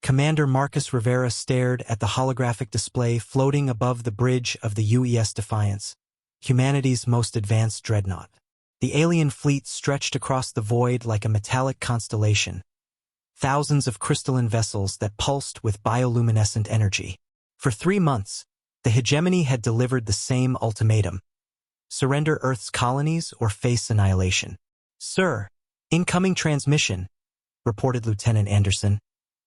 Commander Marcus Rivera stared at the holographic display floating above the bridge of the UES Defiance, humanity's most advanced dreadnought. The alien fleet stretched across the void like a metallic constellation, thousands of crystalline vessels that pulsed with bioluminescent energy. For 3 months, the hegemony had delivered the same ultimatum: surrender Earth's colonies or face annihilation. "Sir, incoming transmission," reported Lieutenant Anderson,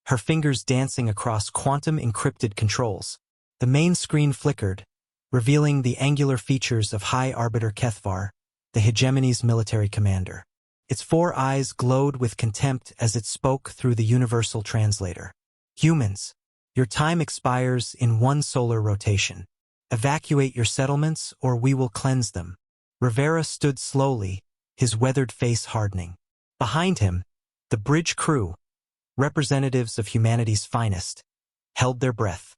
her fingers dancing across quantum-encrypted controls. The main screen flickered, revealing the angular features of High Arbiter Kethvar, the hegemony's military commander. Its 4 eyes glowed with contempt as it spoke through the universal translator. "Humans, your time expires in 1 solar rotation. Evacuate your settlements or we will cleanse them." Rivera stood slowly, his weathered face hardening. Behind him, the bridge crew, representatives of humanity's finest, held their breath.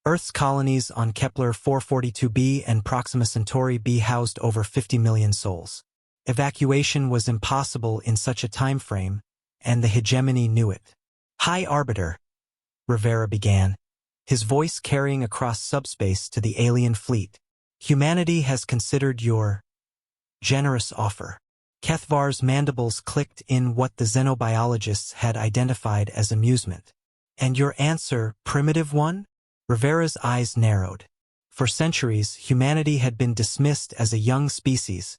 Earth's colonies on Kepler 442b and Proxima Centauri b housed over 50 million souls. Evacuation was impossible in such a time frame, and the hegemony knew it. "High Arbiter," Rivera began, his voice carrying across subspace to the alien fleet, "humanity has considered your generous offer." Kethvar's mandibles clicked in what the xenobiologists had identified as amusement. "And your answer, primitive one?" Rivera's eyes narrowed. For centuries, humanity had been dismissed as a young species,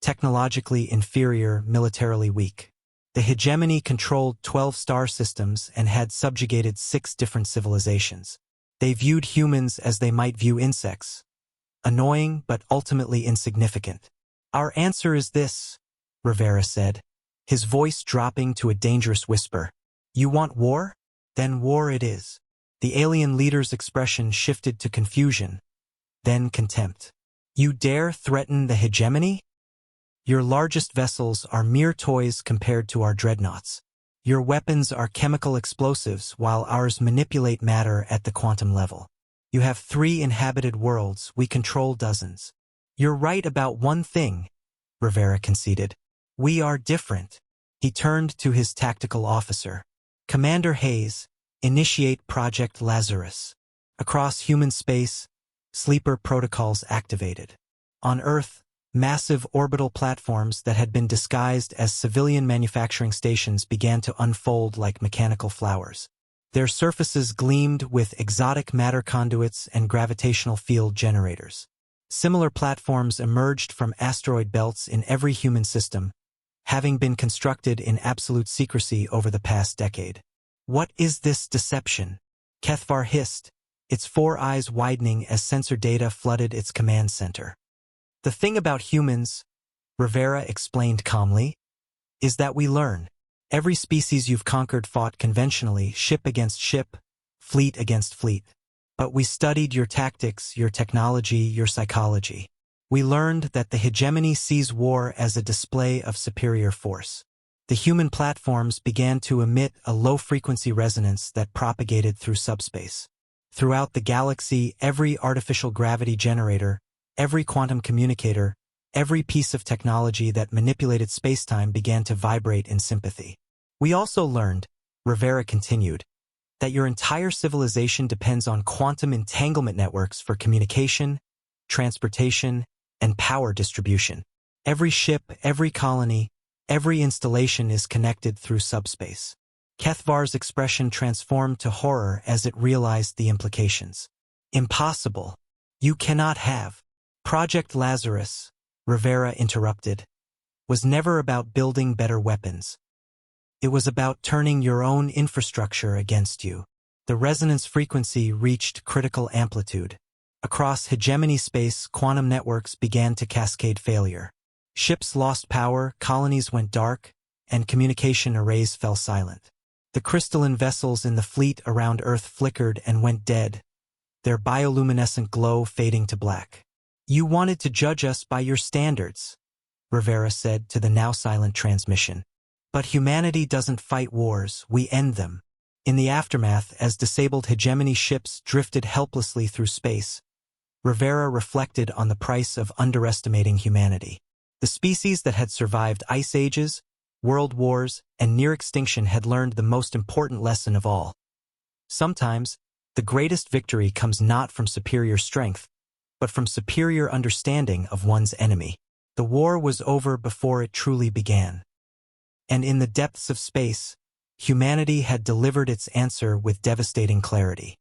technologically inferior, militarily weak. The hegemony controlled 12 star systems and had subjugated 6 different civilizations. They viewed humans as they might view insects, annoying but ultimately insignificant. "Our answer is this," Rivera said, his voice dropping to a dangerous whisper. "You want war? Then war it is." The alien leader's expression shifted to confusion, then contempt. "You dare threaten the hegemony? Your largest vessels are mere toys compared to our dreadnoughts. Your weapons are chemical explosives while ours manipulate matter at the quantum level. You have 3 inhabited worlds, we control dozens." "You're right about one thing," Rivera conceded. "We are different." He turned to his tactical officer. "Commander Hayes, initiate Project Lazarus." Across human space, sleeper protocols activated. On Earth, massive orbital platforms that had been disguised as civilian manufacturing stations began to unfold like mechanical flowers. Their surfaces gleamed with exotic matter conduits and gravitational field generators. Similar platforms emerged from asteroid belts in every human system, having been constructed in absolute secrecy over the past decade. "What is this deception?" Kethvar hissed, its 4 eyes widening as sensor data flooded its command center. "The thing about humans," Rivera explained calmly, "is that we learn. Every species you've conquered fought conventionally, ship against ship, fleet against fleet. But we studied your tactics, your technology, your psychology. We learned that the hegemony sees war as a display of superior force. The human platforms began to emit a low-frequency resonance that propagated through subspace. Throughout the galaxy, every artificial gravity generator, every quantum communicator, every piece of technology that manipulated spacetime began to vibrate in sympathy. We also learned," Rivera continued, "that your entire civilization depends on quantum entanglement networks for communication, transportation, and power distribution. Every ship, every colony, every installation is connected through subspace." Kethvar's expression transformed to horror as it realized the implications. "Impossible. You cannot have." "Project Lazarus," Rivera interrupted, "was never about building better weapons. It was about turning your own infrastructure against you." The resonance frequency reached critical amplitude. Across hegemony space, quantum networks began to cascade failure. Ships lost power, colonies went dark, and communication arrays fell silent. The crystalline vessels in the fleet around Earth flickered and went dead, their bioluminescent glow fading to black. "You wanted to judge us by your standards," Rivera said to the now-silent transmission. "But humanity doesn't fight wars, we end them." In the aftermath, as disabled hegemony ships drifted helplessly through space, Rivera reflected on the price of underestimating humanity. The species that had survived ice ages, world wars, and near extinction had learned the most important lesson of all. Sometimes, the greatest victory comes not from superior strength, but from superior understanding of one's enemy. The war was over before it truly began. And in the depths of space, humanity had delivered its answer with devastating clarity.